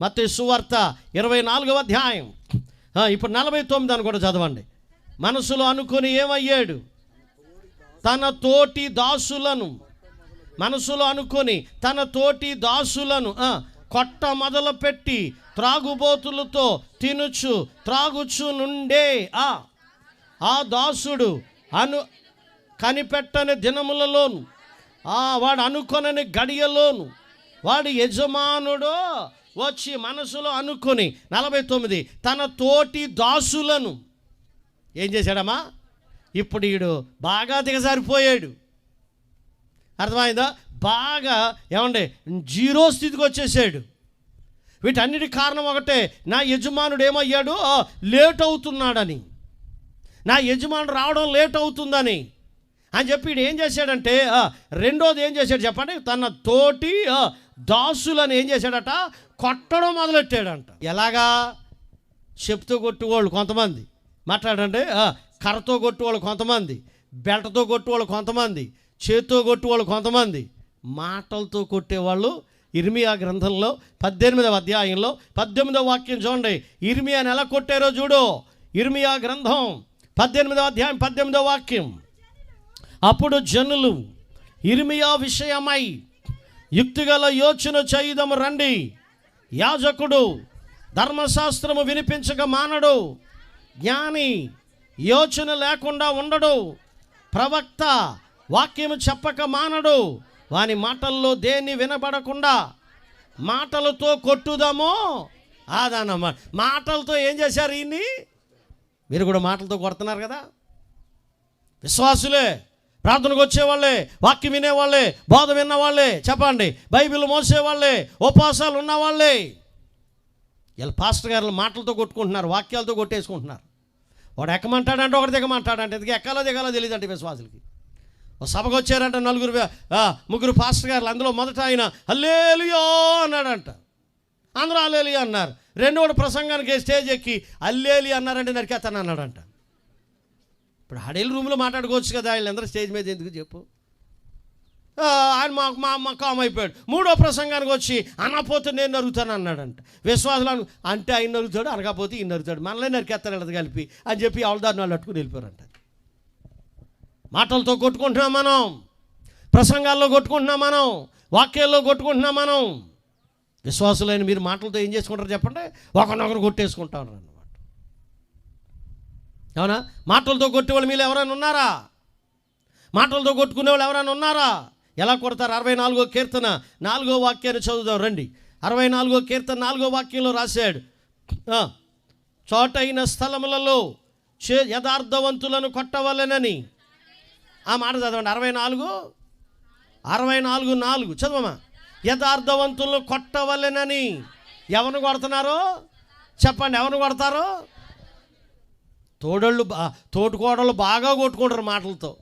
మత్తయి సువార్త 24వ అధ్యాయం ఇప్పుడు 49 అని కూడా చదవండి. మనసులో అనుకొని ఏమయ్యాడు? తన తోటి దాసులను, మనసులో అనుకొని తన తోటి దాసులను కొట్ట మొదలుపెట్టి త్రాగుబోతులతో తినుచు త్రాగుచు నుండే ఆ దాసుడు కనిపెట్టని దినములలోను వాడు అనుకొనని గడియలోను వాడి యజమానుడు వచ్చి మనసులో అనుకొని 49 తన తోటి దాసులను ఏం చేశాడమ్మా? ఇప్పుడు వీడు బాగా దిగజారిపోయాడు. అర్థమైందా? బాగా ఏమండి జీరో స్థితికి వచ్చేసాడు. వీటన్నిటి కారణం ఒకటే, నా యజమానుడు ఏమయ్యాడు? లేట్ అవుతున్నాడని, నా యజమానుడు రావడం లేట్ అవుతుందని అని చెప్పి వీడు ఏం చేశాడంటే రెండోది ఏం చేశాడు చెప్పండి? తన తోటి దాసులను ఏం చేశాడట? కొట్టడం మొదలెట్టాడంట. ఎలాగా? చెప్తూ కొట్టువాళ్ళు కొంతమంది మాట్లాడండి, కర్రతో కొట్టువాళ్ళు కొంతమంది, బెల్ట్తో కొట్టువాళ్ళు కొంతమంది, చేత్తో కొట్టువాళ్ళు కొంతమంది, మాటలతో కొట్టేవాళ్ళు. ఇర్మియా గ్రంథంలో 18వ అధ్యాయంలో 18వ వాక్యం చూడండి. ఇర్మియాని ఎలా కొట్టారో చూడు. ఇర్మియా గ్రంథం 18వ అధ్యాయం 18వ వాక్యం. అప్పుడు జనులు ఇర్మియా విషయమై యుక్తిగల యోచన చేయుదము రండి. యాజకుడు ధర్మశాస్త్రము వినిపించక మానడు, జ్ఞాని యోచన లేకుండా ఉండడు, ప్రవక్త వాక్యము చెప్పక మానడు. వాని మాటల్లో దేన్ని వినబడకుండా మాటలతో కొట్టుదామో అదన్నమాట. మాటలతో ఏం చేశారు ఈయన్ని? మీరు కూడా మాటలతో కొడుతున్నారు కదా. విశ్వాసులే, ప్రార్థనకు వచ్చేవాళ్ళే, వాక్యం వినేవాళ్ళే, బోధ విన్నవాళ్ళే, చెప్పండి బైబిల్ మోసేవాళ్ళే, ఉపవాసాలు ఉన్నవాళ్ళే. వీళ్ళు పాస్టర్ గారు మాటలతో కొట్టుకుంటున్నారు, వాక్యాలతో కొట్టేసుకుంటున్నారు. వాడు ఎక్కమంటాడంటే ఒకటి దిగమంటాడంటే, ఎందుకు ఎక్కాలో దిగాలో తెలియదు అంటే విశ్వాసులకి. ఒక సభకు వచ్చారంట ముగ్గురు పాస్టర్ గారు. అందులో మొదట ఆయన హల్లెలూయా అన్నాడంట. అందరూ హల్లెలూయా అన్నారు. రెండోడు ప్రసంగానికి స్టేజ్ ఎక్కి హల్లెలూయా అన్నారంటే నరికేస్తాను అన్నాడంట. ఇప్పుడు హడేలు రూమ్లో మాట్లాడుకోవచ్చు కదా, వీళ్ళందరూ స్టేజ్ మీద ఎందుకు చెప్పు? ఆయన మా కామ్ అయిపోయాడు. మూడో ప్రసంగానికి వచ్చి అనకపోతే నేను నరుగుతాను అన్నాడంట. విశ్వాసాలు అంటే ఆయన నరుగుతాడు, అనకపోతే ఈయన నరుగుతాడు, మనలే నరికేస్తాడు వెళ్ళదు కలిపి అని చెప్పి అవలదారిని వాళ్ళు అట్టుకుని వెళ్ళిపోయారంట. మాటలతో కొట్టుకుంటున్నాం మనం, ప్రసంగాల్లో కొట్టుకుంటున్నాం మనం, వాక్యాల్లో కొట్టుకుంటున్నాం మనం. విశ్వాసులైన మీరు మాటలతో ఏం చేసుకుంటారు చెప్పండి? ఒకరినొకరు కొట్టేసుకుంటా ఉన్నారు అన్నమాట. అవునా? మాటలతో కొట్టేవాళ్ళు మీరు ఎవరైనా ఉన్నారా? మాటలతో కొట్టుకునే వాళ్ళు ఎవరైనా ఉన్నారా? ఎలా కొడతారు? 64వ కీర్తన 4వ వాక్యాన్ని చదువుదాం రండి. 64వ కీర్తన 4వ వాక్యంలో రాశాడు, చోటైన స్థలములలో యథార్థవంతులను కొట్టవలెనని. ఆ మాట చదవండి. 64:4 చదవమా. యథార్థవంతులను కొట్టవలెనని. ఎవరిని కొడుతున్నారో చెప్పండి? ఎవరిని కొడతారో? తోటికోడళ్ళు బాగా కొట్టుకుంటారు మాటలతో.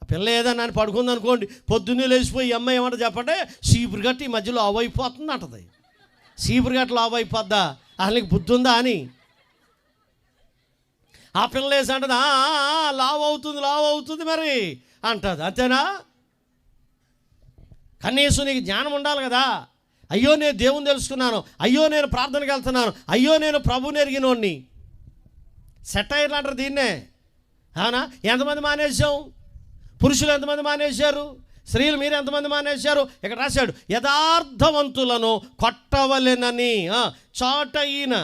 పిల్ల ఏదన్నా అని పడుకుంది అనుకోండి, పొద్దున్నే లేచిపోయి ఈ అమ్మాయి ఏమంట చెప్పండి? సీపురు గట్టి ఈ మధ్యలో అవైపోతుంది అంటది. సీపురు గట్టలో అవైపోద్దా? అసలు బుద్ధి ఉందా అని. ఆ పిల్ల వేసి అంటది లావ్ అవుతుంది మరి అంటది. అంతేనా? కనీసం నీకు జ్ఞానం ఉండాలి కదా. అయ్యో నేను దేవుని తెలుసుకున్నాను, అయ్యో నేను ప్రార్థనకి వెళ్తున్నాను, అయ్యో నేను ప్రభుని ఎరిగినోడిని. సెటైర్లు అంటారు దీన్నే. అవునా? ఎంతమంది మానేశాం? పురుషులు ఎంతమంది మానేశారు? స్త్రీలు మీరు ఎంతమంది మానేశారు? ఇక్కడ రాశాడు యథార్థవంతులను కొట్టవలెనని. చోటైన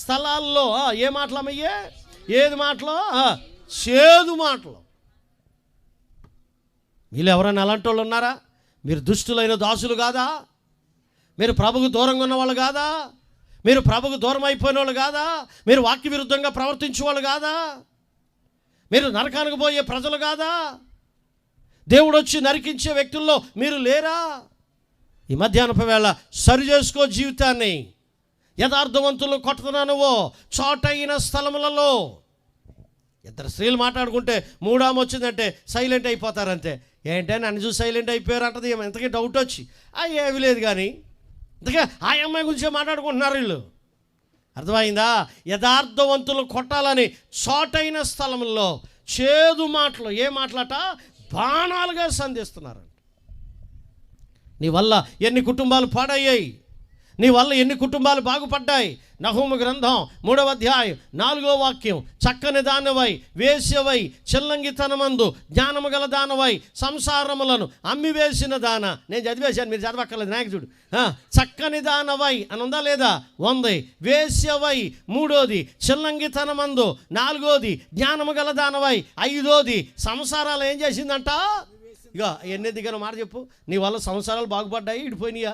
స్థలాల్లో ఏ మాటలమ్మయ్యే? ఏది మాటలు? చేదు మాటలు. వీళ్ళు ఎవరైనా అలాంటి వాళ్ళు ఉన్నారా? మీరు దుష్టులైన దాసులు కాదా? మీరు ప్రభుకు దూరంగా ఉన్నవాళ్ళు కాదా? మీరు ప్రభుకు దూరం అయిపోయిన వాళ్ళు కాదా? మీరు వాక్య విరుద్ధంగా ప్రవర్తించే వాళ్ళు కాదా? మీరు నరకానికి పోయే ప్రజలు కాదా? దేవుడు వచ్చి నరికించే వ్యక్తుల్లో మీరు లేరా? ఈ మధ్యాహ్నపు వేళ సరి చేసుకో జీవితాన్ని. యథార్థవంతులు కొట్టుతున్నాను చోటైన స్థలములలో. ఇద్దరు స్త్రీలు మాట్లాడుకుంటే మూడాము వచ్చిందంటే సైలెంట్ అయిపోతారంతే. ఏంటంటే నన్ను చూసి సైలెంట్ అయిపోయారు అంటది. ఎంతకీ డౌట్ వచ్చి ఏమీ లేదు కానీ ఇంతకే ఆ అమ్మాయి గురించే మాట్లాడుకుంటున్నారు వీళ్ళు. అర్థమైందా? యథార్థవంతులు కొట్టాలని చోటైన స్థలంలో చేదు మాటలు. ఏ మాటలట? బాణాలుగా సంధిస్తున్నారంట. నీ వల్ల ఎన్ని కుటుంబాలు పాడయ్యాయి, నీ వల్ల ఎన్ని కుటుంబాలు బాగుపడ్డాయి. నహూము గ్రంథం 3వ అధ్యాయం 4వ వాక్యం. చక్కని దానవై, వేశ్యవై, చిల్లంగితనమందు జ్ఞానము గల దానవై, సంసారములను అమ్మివేసిన దాన. నేను చదివేశాను, మీరు చదవక్కర్లేదు, నాయకుడు. చక్కని దానవై అని ఉందా లేదా? ఉంది. వేశ్యవై 3వది, చిల్లంగితనమందు 4వది, జ్ఞానము గల దానవై 5వది. సంసారాలు ఏం చేసిందంట? ఇక ఎన్ని దిగిన మాట చెప్పు. నీ వల్ల సంసారాలు బాగుపడ్డాయి, ఇడిపోయినాయా?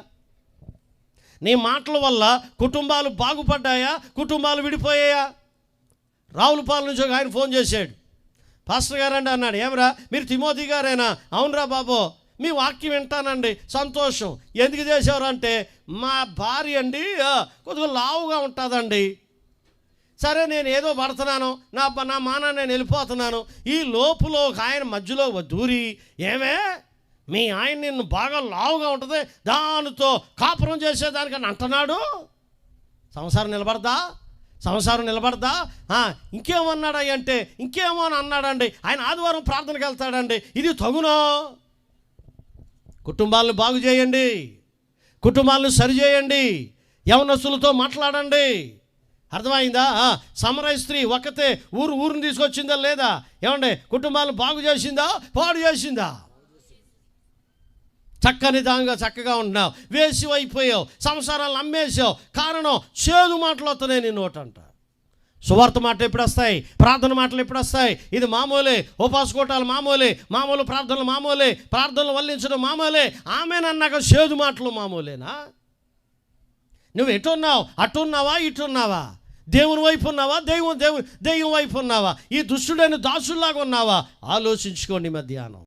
నీ మాటల వల్ల కుటుంబాలు బాగుపడ్డాయా, కుటుంబాలు విడిపోయాయా? రావులపాలెం నుంచి ఒక ఆయన ఫోన్ చేశాడు. పాస్టర్ గారండి అన్నాడు. ఏమరా, మీరు తిమోతి గారేనా? అవునరా బాబు, మీ వాక్యం వింటానండి, సంతోషం. ఎందుకు చేసేవారు అంటే, మా భార్య అండి కొద్దిగా లావుగా ఉంటుందండి. సరే, నేను ఏదో పడుతున్నాను, నా మాన నేను వెళ్ళిపోతున్నాను. ఈ లోపులో ఒక ఆయన మధ్యలో దూరి, ఏమే మీ ఆయన నిన్ను బాగా లావుగా ఉంటుంది, దానితో కాపురం చేసేదానికని అంటున్నాడు. సంసారం నిలబడదా? సంసారం నిలబడదా? ఇంకేమన్నాడా అంటే, ఇంకేమో అని అన్నాడండి. ఆయన ఆదివారం ప్రార్థనకి వెళ్తాడండి. ఇది తగునో? కుటుంబాలను బాగు చేయండి, కుటుంబాలను సరిచేయండి, యవనస్తులతో మాట్లాడండి. అర్థమైందా? సమరయ స్త్రీ ఒక్కతే ఊరిని తీసుకొచ్చిందా లేదా? ఏమండి, కుటుంబాలను బాగు చేసిందా, పాడు చేసిందా? చక్కగా ఉంటున్నావు, వేసి అయిపోయావు, సంసారాలు అమ్మేసావు. కారణం చేదు మాటలు వస్తున్నాయి నీ నోటంట. సువార్త మాటలు ఎప్పుడు వస్తాయి? ప్రార్థన మాటలు ఎప్పుడు వస్తాయి? ఇది మామూలే. ఉపాసకోటాలు మామూలే, మామూలు ప్రార్థనలు మామూలే, ప్రార్థనలు వల్లించడం మామూలే. ఆమెనన్నాక చేదు మాటలు మామూలేనా? నువ్వు ఎటున్నావు? అటున్నావా, ఇటున్నావా? దేవుని వైపు ఉన్నావా, దెయ్యం వైపు ఉన్నావా? ఈ దుష్టుడైన దాసుల్లాగా ఉన్నావా? ఆలోచించుకోండి మధ్యాహ్నం.